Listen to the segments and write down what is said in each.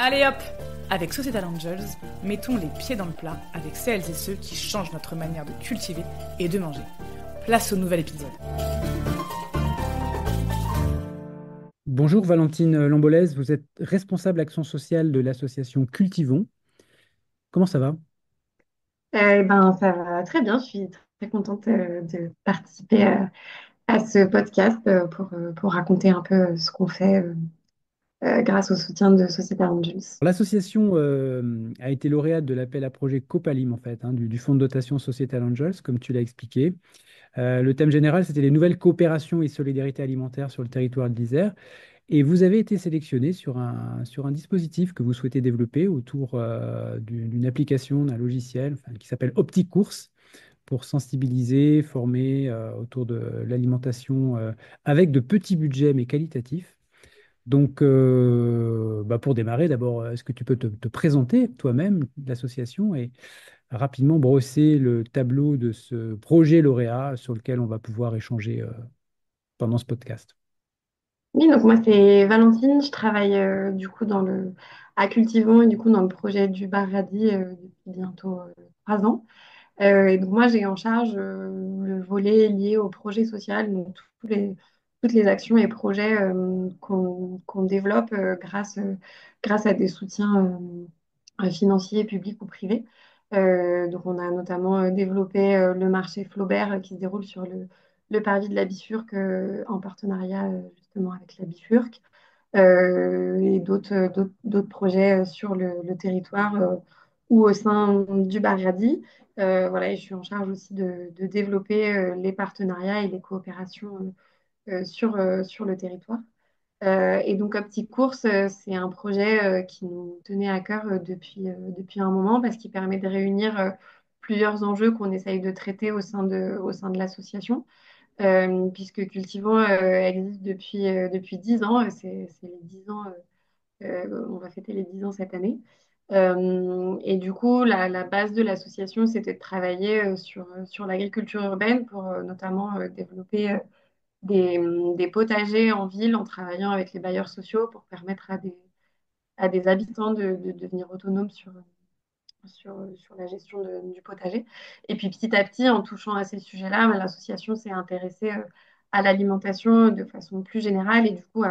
Allez hop! Avec Societal Angels, mettons les pieds dans le plat avec celles et ceux qui changent notre manière de cultiver et de manger. Place au nouvel épisode. Bonjour Valentine Lambolès, vous êtes responsable action sociale de l'association Cultivons. Comment ça va? Ça va très bien. Je suis très contente de participer à ce podcast pour raconter un peu ce qu'on fait grâce au soutien de Société Angels. L'association a été lauréate de l'appel à projet Copalim en fait, du fonds de dotation Societal Angels, comme tu l'as expliqué. Le thème général, c'était les nouvelles coopérations et solidarités alimentaires sur le territoire de l'Isère. Et vous avez été sélectionné sur un dispositif que vous souhaitez développer autour d'une application, d'un logiciel qui s'appelle OptiCourse, pour sensibiliser, former autour de l'alimentation avec de petits budgets mais qualitatifs. Donc, pour démarrer, d'abord, est-ce que tu peux te présenter toi-même, l'association, et rapidement brosser le tableau de ce projet lauréat sur lequel on va pouvoir échanger pendant ce podcast? Oui, donc moi c'est Valentine. Je travaille du coup à Cultivons et du coup dans le projet du Bar Radis depuis bientôt 3 ans. Et donc moi, j'ai en charge le volet lié au projet social, donc toutes les actions et projets qu'on développe grâce à des soutiens financiers, publics ou privés. Donc on a notamment développé le marché Flaubert qui se déroule sur le parvis de la Bifurque en partenariat justement avec la Bifurque et d'autres projets sur le territoire ou au sein du Barradi. Voilà, et je suis en charge aussi de développer les partenariats et les coopérations sur le territoire. Et donc, Optique Course, c'est un projet qui nous tenait à cœur depuis un moment parce qu'il permet de réunir plusieurs enjeux qu'on essaye de traiter au sein de l'association. Puisque Cultivons existe depuis 10 ans. C'est les 10 ans, on va fêter les 10 ans cette année. Et du coup, la base de l'association, c'était de travailler sur l'agriculture urbaine pour notamment développer des potagers en ville en travaillant avec les bailleurs sociaux pour permettre à des habitants de devenir autonomes sur la gestion du potager. Et puis petit à petit, en touchant à ces sujets-là, l'association s'est intéressée à l'alimentation de façon plus générale et du coup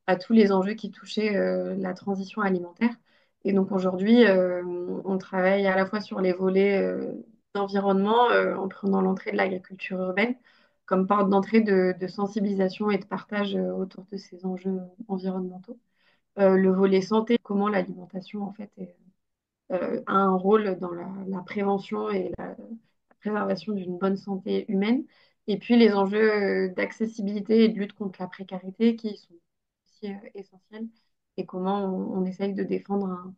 à tous les enjeux qui touchaient la transition alimentaire. Et donc aujourd'hui, on travaille à la fois sur les volets d'environnement en prenant l'entrée de l'agriculture urbaine comme porte d'entrée de sensibilisation et de partage autour de ces enjeux environnementaux. Le volet santé, comment l'alimentation en fait a un rôle dans la prévention et la préservation d'une bonne santé humaine. Et puis les enjeux d'accessibilité et de lutte contre la précarité qui sont aussi essentiels et comment on essaye de défendre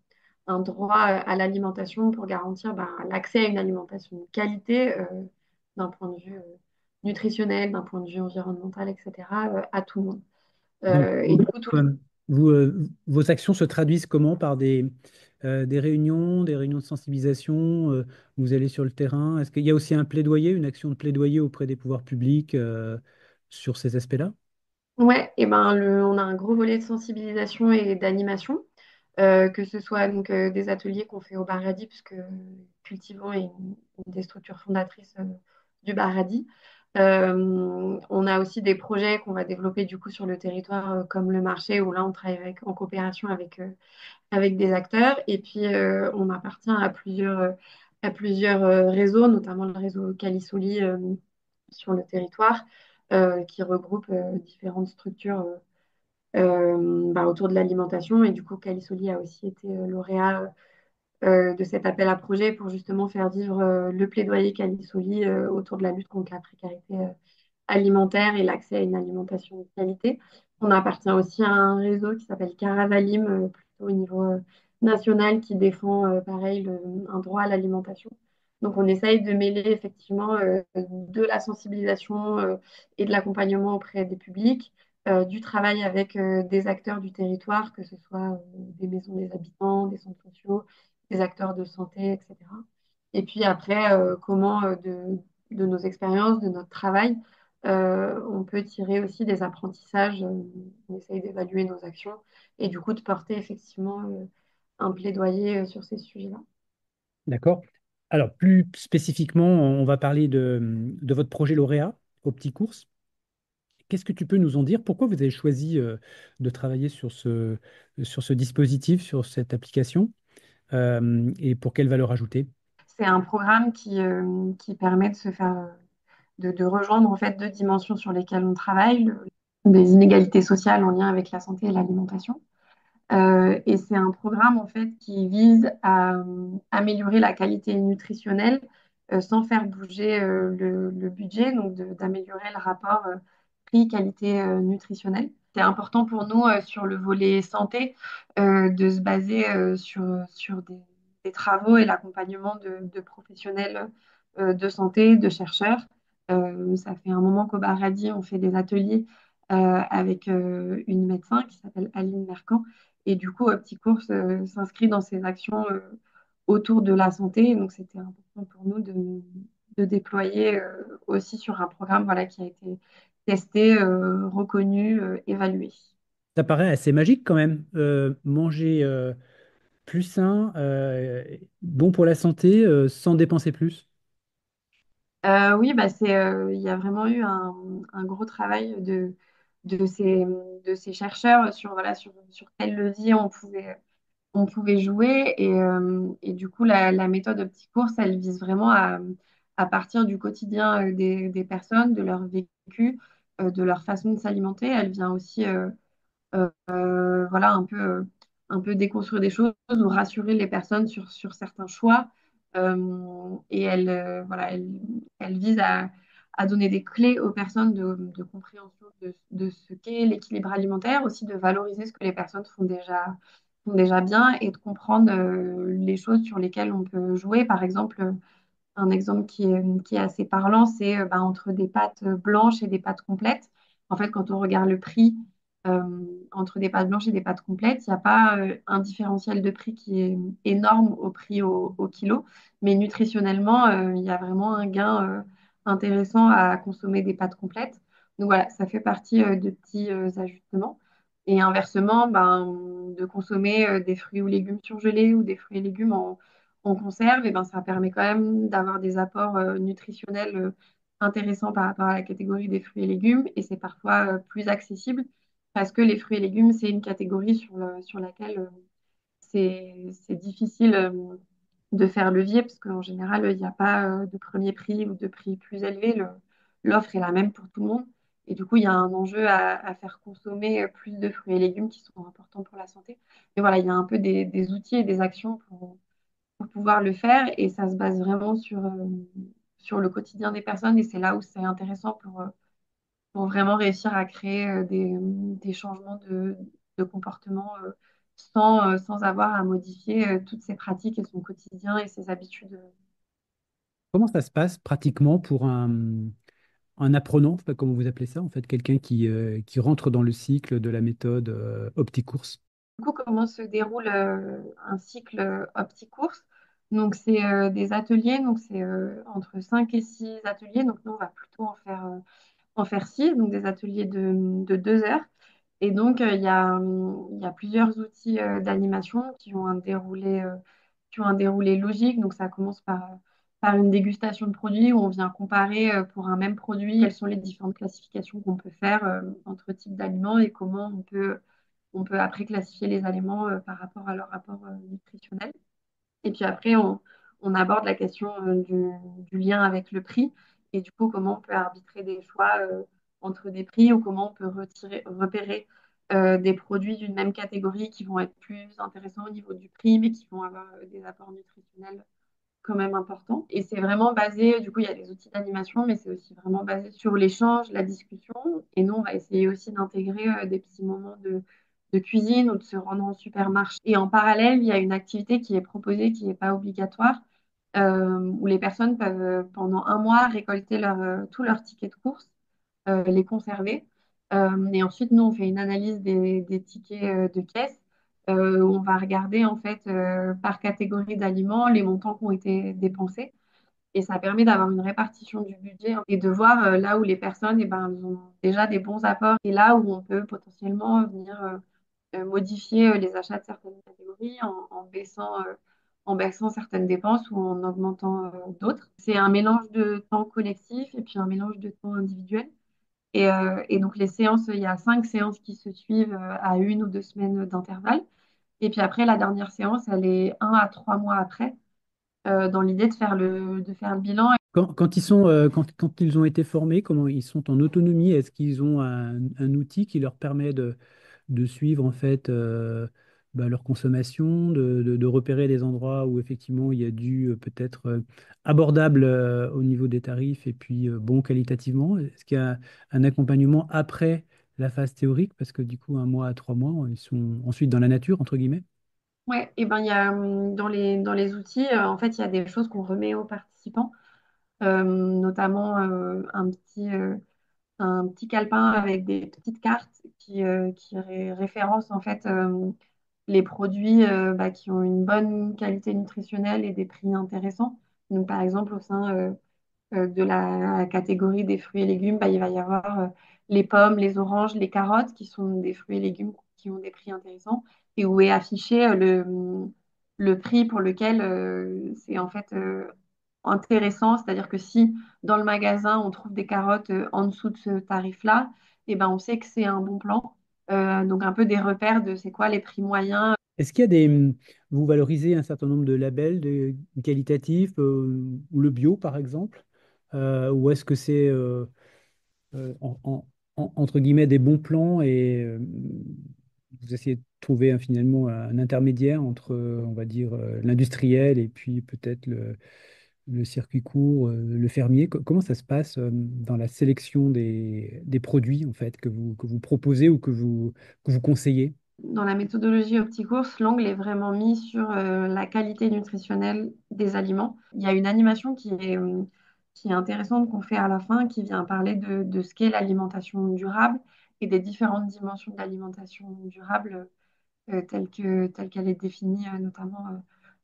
un droit à l'alimentation pour garantir l'accès à une alimentation de qualité d'un point de vue nutritionnel, d'un point de vue environnemental, etc., à tout le monde. Donc, Et du coup, tout vos actions se traduisent comment? Par des réunions de sensibilisation, vous allez sur le terrain. Est-ce qu'il y a aussi un plaidoyer, une action de plaidoyer auprès des pouvoirs publics sur ces aspects-là? Ouais, et on a un gros volet de sensibilisation et d'animation, que ce soit donc des ateliers qu'on fait au Baradi, puisque Cultivons est une des structures fondatrices du Baradi. On a aussi des projets qu'on va développer du coup sur le territoire, comme le marché, où là on travaille en coopération avec des acteurs. Et puis on appartient à plusieurs réseaux, notamment le réseau Calisoli sur le territoire, qui regroupe différentes structures autour de l'alimentation. Et du coup, Calisoli a aussi été lauréat de cet appel à projet pour justement faire vivre le plaidoyer Calisoli autour de la lutte contre la précarité alimentaire et l'accès à une alimentation de qualité. On appartient aussi à un réseau qui s'appelle Caravalim, plutôt au niveau national, qui défend pareil un droit à l'alimentation. Donc on essaye de mêler effectivement de la sensibilisation et de l'accompagnement auprès des publics, du travail avec des acteurs du territoire, que ce soit des maisons des habitants, des centres sociaux, des acteurs de santé, etc. Et puis après, comment de nos expériences, de notre travail, on peut tirer aussi des apprentissages. On essaye d'évaluer nos actions et du coup de porter effectivement un plaidoyer sur ces sujets-là. D'accord. Alors, plus spécifiquement, on va parler de votre projet lauréat au Petit Course. Qu'est-ce que tu peux nous en dire? Pourquoi vous avez choisi de travailler sur ce dispositif, sur cette application, et pour quelle valeur ajoutée? C'est un programme qui permet de se faire, de rejoindre en fait deux dimensions sur lesquelles on travaille, des inégalités sociales en lien avec la santé et l'alimentation. Et c'est un programme en fait qui vise à améliorer la qualité nutritionnelle sans faire bouger le budget, donc d'améliorer le rapport prix-qualité nutritionnelle. C'est important pour nous sur le volet santé de se baser sur des travaux et l'accompagnement de professionnels de santé, de chercheurs. Ça fait un moment qu'au Baradi, on fait des ateliers avec une médecin qui s'appelle Aline Mercant. Et du coup, Opticourse s'inscrit dans ces actions autour de la santé. Donc, c'était important pour nous de déployer aussi sur un programme voilà, qui a été testé, reconnu, évalué. Ça paraît assez magique quand même. Manger plus sain, bon pour la santé, sans dépenser plus. Oui, bah il y a vraiment eu un gros travail de ces chercheurs sur, voilà, sur quel levier on pouvait jouer. Et du coup, la méthode Opticourse, elle vise vraiment à partir du quotidien des personnes, de leur vécu, de leur façon de s'alimenter. Elle vient aussi voilà, un peu déconstruire des choses ou rassurer les personnes sur certains choix. Et voilà, elle vise à donner des clés aux personnes de compréhension de ce qu'est l'équilibre alimentaire, aussi de valoriser ce que les personnes font déjà bien et de comprendre les choses sur lesquelles on peut jouer. Par exemple, un exemple qui est assez parlant, c'est bah, entre des pâtes blanches et des pâtes complètes. En fait, quand on regarde le prix euh, entre des pâtes blanches et des pâtes complètes, il n'y a pas un différentiel de prix qui est énorme au prix au kilo, mais nutritionnellement, il y a vraiment un gain intéressant à consommer des pâtes complètes. Donc voilà, ça fait partie de petits ajustements. Et inversement, ben, de consommer des fruits ou légumes surgelés ou des fruits et légumes en conserve, et ben, ça permet quand même d'avoir des apports nutritionnels intéressants par rapport à la catégorie des fruits et légumes. Et c'est parfois plus accessible parce que les fruits et légumes, c'est une catégorie sur laquelle c'est difficile de faire levier parce qu'en général, il n'y a pas de premier prix ou de prix plus élevé. L'offre est la même pour tout le monde. Et du coup, il y a un enjeu à faire consommer plus de fruits et légumes qui sont importants pour la santé. Et voilà, il y a un peu des outils et des actions pour pouvoir le faire. Et ça se base vraiment sur le quotidien des personnes. Et c'est là où c'est intéressant pour vraiment réussir à créer des changements de comportement sans avoir à modifier toutes ses pratiques et son quotidien et ses habitudes. Comment ça se passe pratiquement pour un apprenant, je sais pas comment vous appelez ça, en fait, quelqu'un qui rentre dans le cycle de la méthode OptiCourse? Du coup, comment se déroule un cycle OptiCourse? Donc, c'est des ateliers, donc c'est entre 5 et 6 ateliers. Donc, nous, on va plutôt en faire 6, donc des ateliers de 2 heures. Et donc, il y a plusieurs outils d'animation qui ont un déroulé logique. Donc, ça commence par une dégustation de produits où on vient comparer pour un même produit quelles sont les différentes classifications qu'on peut faire entre types d'aliments et comment on peut après classifier les aliments par rapport à leur rapport nutritionnel. Et puis après, on aborde la question du lien avec le prix et du coup, comment on peut arbitrer des choix entre des prix ou comment on peut repérer des produits d'une même catégorie qui vont être plus intéressants au niveau du prix, mais qui vont avoir des apports nutritionnels quand même importants. Et c'est vraiment basé, du coup, il y a des outils d'animation, mais c'est aussi vraiment basé sur l'échange, la discussion. Et nous, on va essayer aussi d'intégrer des petits moments de cuisine ou de se rendre en supermarché. Et en parallèle, il y a une activité qui est proposée, qui n'est pas obligatoire, où les personnes peuvent, pendant un mois, récolter tous leurs tickets de course, les conserver. Et ensuite, nous, on fait une analyse des tickets de caisse. Où on va regarder, en fait, par catégorie d'aliments, les montants qui ont été dépensés. Et ça permet d'avoir une répartition du budget et de voir là où les personnes, eh ben, elles ont déjà des bons apports et là où on peut potentiellement venir modifier les achats de certaines catégories. catégories en baissant certaines dépenses ou en augmentant d'autres. C'est un mélange de temps collectif et puis un mélange de temps individuel. Et donc les séances, il y a 5 séances qui se suivent à 1 ou 2 semaines d'intervalle. Et puis après, la dernière séance, elle est 1 à 3 mois après, dans l'idée de faire le bilan. Quand ils ont été formés, comment ils sont en autonomie? Est-ce qu'ils ont un outil qui leur permet de suivre en fait leur consommation, de repérer les endroits où effectivement il y a du peut-être abordable au niveau des tarifs et puis bon qualitativement? Est-ce qu'il y a un accompagnement après la phase théorique? Parce que du coup, 1 mois à 3 mois, ils sont ensuite dans la nature, entre guillemets. Ouais, et ben il y a dans les outils, en fait, il y a des choses qu'on remet aux participants, notamment un petit calepin avec des petites cartes qui référencent en fait les produits qui ont une bonne qualité nutritionnelle et des prix intéressants. Donc, par exemple, au sein de la catégorie des fruits et légumes, il va y avoir les pommes, les oranges, les carottes, qui sont des fruits et légumes qui ont des prix intéressants et où est affiché le prix pour lequel c'est en fait intéressant. C'est-à-dire que si dans le magasin, on trouve des carottes en dessous de ce tarif-là, eh ben, on sait que c'est un bon plan. Donc un peu des repères de c'est quoi les prix moyens. Est-ce qu'il y a vous valorisez un certain nombre de labels qualitatifs ou le bio par exemple, ou est-ce que c'est entre guillemets des bons plans et vous essayez de trouver finalement un intermédiaire entre, on va dire, l'industriel et puis peut-être le circuit court, le fermier. Comment ça se passe dans la sélection des produits en fait que vous proposez ou que vous conseillez? Dans la méthodologie OptiCourse, l'angle est vraiment mis sur la qualité nutritionnelle des aliments. Il y a une animation qui est intéressante qu'on fait à la fin, qui vient parler de ce qu'est l'alimentation durable et des différentes dimensions de l'alimentation durable telle qu'elle est définie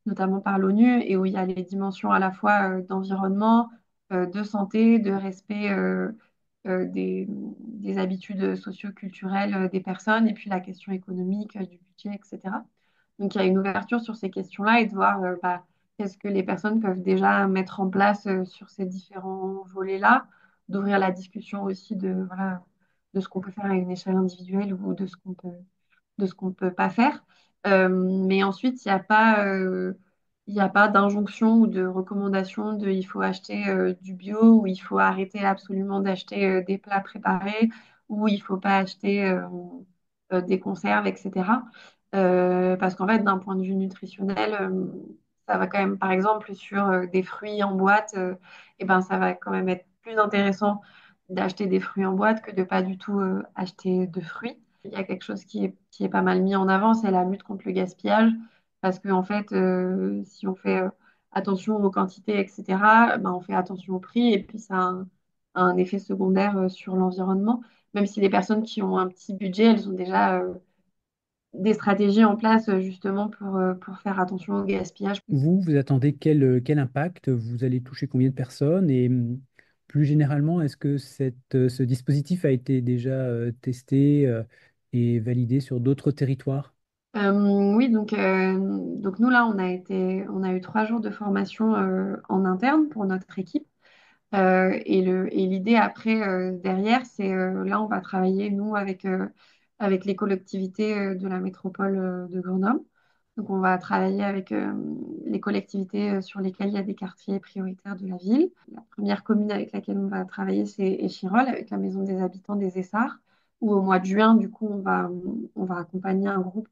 notamment par l'ONU et où il y a les dimensions à la fois d'environnement, de santé, de respect des habitudes socio-culturelles des personnes et puis la question économique, du budget, etc. Donc il y a une ouverture sur ces questions-là et de voir qu'est-ce que les personnes peuvent déjà mettre en place sur ces différents volets-là, d'ouvrir la discussion aussi voilà, de ce qu'on peut faire à une échelle individuelle ou de ce qu'on ne peut pas faire. Mais ensuite, il y a pas d'injonction ou de recommandation de il faut acheter du bio ou il faut arrêter absolument d'acheter des plats préparés ou il faut pas acheter des conserves, etc. Parce qu'en fait, d'un point de vue nutritionnel, ça va quand même, par exemple, sur des fruits en boîte, et ben, ça va quand même être plus intéressant d'acheter des fruits en boîte que de pas du tout acheter de fruits. Il y a quelque chose qui est pas mal mis en avant, c'est la lutte contre le gaspillage. Parce qu'en en fait, si on fait attention aux quantités, etc., ben, on fait attention au prix et puis ça a un effet secondaire sur l'environnement. Même si les personnes qui ont un petit budget, elles ont déjà des stratégies en place justement pour faire attention au gaspillage. Vous attendez quel impact? Vous allez toucher combien de personnes? Et plus généralement, est-ce que ce dispositif a été déjà testé et validé sur d'autres territoires? Oui, donc nous là, on a eu 3 jours de formation en interne pour notre équipe. Et l'idée après, derrière, c'est là, on va travailler, nous, avec les collectivités de la métropole de Grenoble. Donc, on va travailler avec les collectivités sur lesquelles il y a des quartiers prioritaires de la ville. La première commune avec laquelle on va travailler, c'est Échirolles, avec la Maison des habitants des Essarts, où au mois de juin, du coup, on va accompagner un groupe.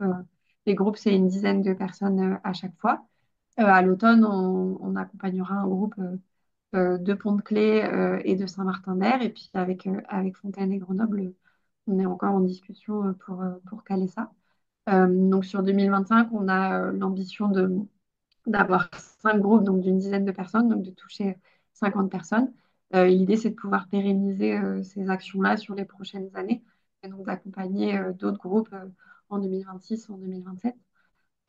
Les groupes, c'est une dizaine de personnes à chaque fois. À l'automne, on accompagnera un groupe de Pont-de-Clé et de Saint-Martin-d'Air. Et puis avec Fontaine et Grenoble, on est encore en discussion pour caler ça. Donc sur 2025, on a l'ambition d'avoir 5 groupes, donc d'une dizaine de personnes, donc de toucher 50 personnes. Et l'idée, c'est de pouvoir pérenniser ces actions-là sur les prochaines années et donc d'accompagner d'autres groupes en 2026, en 2027.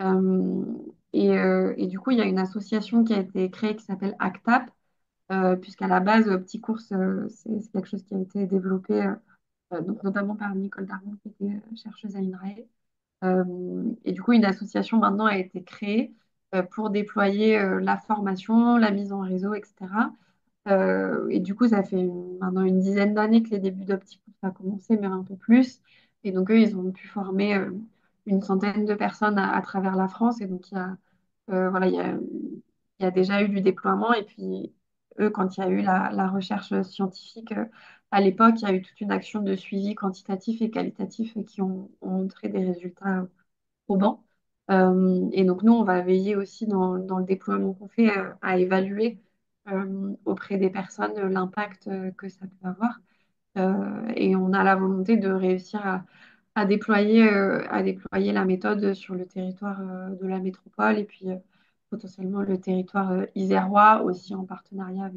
Euh, et du coup, il y a une association qui a été créée qui s'appelle ACTAP, puisqu'à la base, Petit Course, c'est quelque chose qui a été développé donc notamment par Nicole Darmon, qui était chercheuse à l'INRAE. Et du coup, une association maintenant a été créée pour déployer la formation, la mise en réseau, etc. Et du coup, ça fait maintenant une dizaine d'années que les débuts d'Opticourse a commencé, mais un peu plus. Et donc, eux, ils ont pu former une centaine de personnes à travers la France. Et donc, voilà, il y a déjà eu du déploiement. Et puis, eux, quand il y a eu la recherche scientifique, à l'époque, il y a eu toute une action de suivi quantitatif et qualitatif qui ont montré des résultats probants. Et donc, nous, on va veiller aussi dans le déploiement qu'on fait à évaluer auprès des personnes l'impact que ça peut avoir. Et on a la volonté de réussir à déployer la méthode sur le territoire de la métropole et puis potentiellement le territoire isérois aussi en partenariat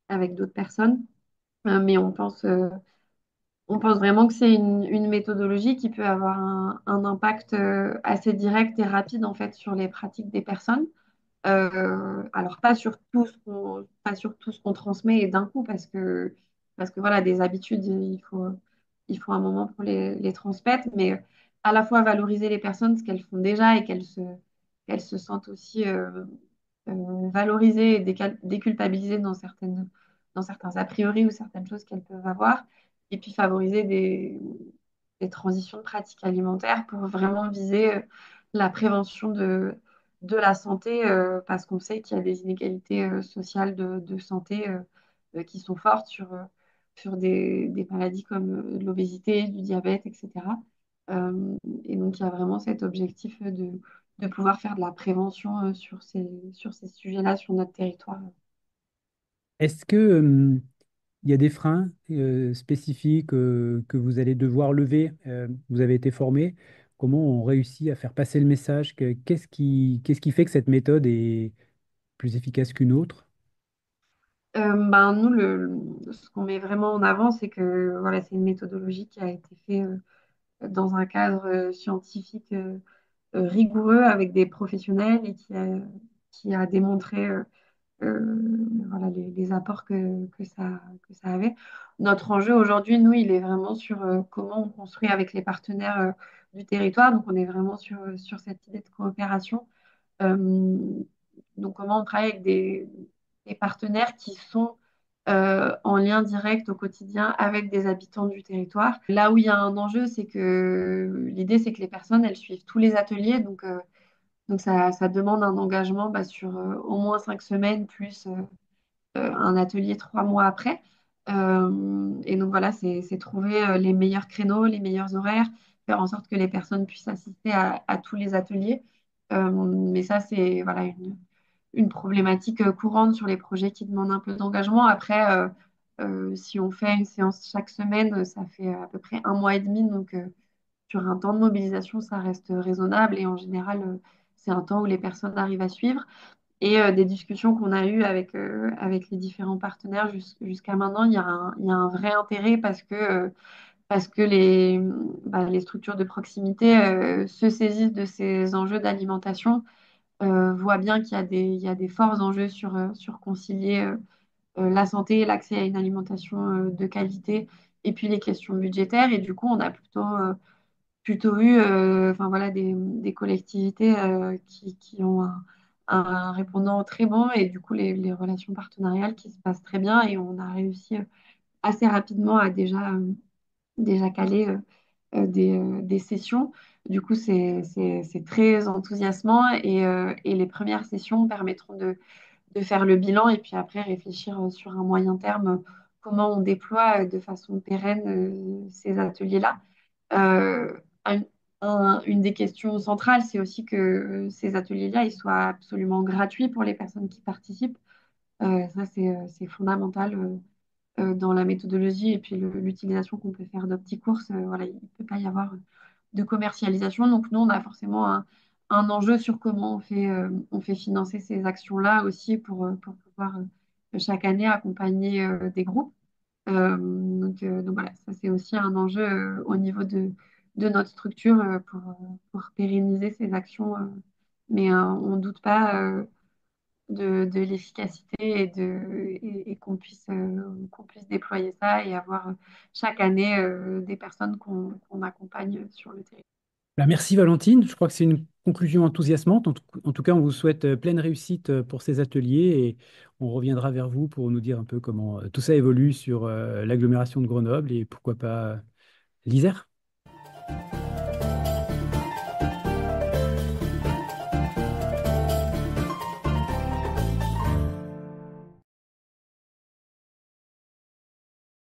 avec d'autres personnes. Mais on pense vraiment que c'est une méthodologie qui peut avoir un impact assez direct et rapide en fait sur les pratiques des personnes. Alors pas sur tout ce qu'on transmet d'un coup parce que voilà, des habitudes, il faut un moment pour les transmettre, mais à la fois valoriser les personnes, ce qu'elles font déjà et qu'elles se sentent aussi valorisées et déculpabilisées dans certains a priori ou certaines choses qu'elles peuvent avoir, et puis favoriser des transitions de pratiques alimentaires pour vraiment viser la prévention de la santé, parce qu'on sait qu'il y a des inégalités sociales de santé qui sont fortes sur des maladies comme l'obésité, du diabète, etc. Euh, et donc, il y a vraiment cet objectif de pouvoir faire de la prévention sur ces sujets-là sur notre territoire. Est-ce que, il y a des freins spécifiques que vous allez devoir lever? Vous avez été formé. Comment on réussit à faire passer le message? Qu'est-ce qui fait que cette méthode est plus efficace qu'une autre? Ben, nous, ce qu'on met vraiment en avant, c'est que voilà, c'est une méthodologie qui a été faite dans un cadre scientifique rigoureux avec des professionnels et qui a démontré voilà, les apports que ça avait. Notre enjeu aujourd'hui, nous, il est vraiment sur comment on construit avec les partenaires du territoire. Donc, on est vraiment sur cette idée de coopération. Euh, donc, comment on travaille avec des partenaires qui sont en lien direct au quotidien avec des habitants du territoire. Là où il y a un enjeu, c'est que l'idée, c'est que les personnes, elles suivent tous les ateliers. Donc ça demande un engagement sur au moins 5 semaines, plus un atelier 3 mois après. Et donc voilà, c'est trouver les meilleurs créneaux, les meilleurs horaires, faire en sorte que les personnes puissent assister à tous les ateliers. Mais ça, c'est voilà, une problématique courante sur les projets qui demandent un peu d'engagement. Après, si on fait une séance chaque semaine, ça fait à peu près 1 mois et demi. Donc, sur un temps de mobilisation, ça reste raisonnable. Et en général, c'est un temps où les personnes arrivent à suivre. Et des discussions qu'on a eues avec les différents partenaires jusqu'à maintenant, il y a un vrai intérêt parce que les structures de proximité se saisissent de ces enjeux d'alimentation, voient bien il y a des forts enjeux sur concilier la santé et l'accès à une alimentation de qualité et puis les questions budgétaires. Et du coup, on a plutôt eu enfin, voilà, des collectivités qui ont un répondant très bon et du coup les relations partenariales qui se passent très bien et on a réussi assez rapidement à déjà caler des sessions. Du coup, c'est très enthousiasmant et les premières sessions permettront de faire le bilan et puis après réfléchir sur un moyen terme comment on déploie de façon pérenne ces ateliers-là. Euh, un- une des questions centrales, c'est aussi que ces ateliers-là, ils soient absolument gratuits pour les personnes qui participent. Ça, c'est fondamental dans la méthodologie et puis l'utilisation qu'on peut faire d'OptiCourse. Voilà, il ne peut pas y avoir de commercialisation. Donc, nous, on a forcément un enjeu sur comment on fait financer ces actions-là aussi pour pouvoir chaque année accompagner des groupes. Donc voilà, ça c'est aussi un enjeu au niveau de notre structure pour pérenniser ces actions. Mais on ne doute pas de l'efficacité et qu'on puisse déployer ça et avoir chaque année des personnes qu'on accompagne sur le territoire. Bah, merci Valentine, je crois que c'est une conclusion enthousiasmante. En tout cas, on vous souhaite pleine réussite pour ces ateliers et on reviendra vers vous pour nous dire un peu comment tout ça évolue sur l'agglomération de Grenoble et pourquoi pas l'Isère.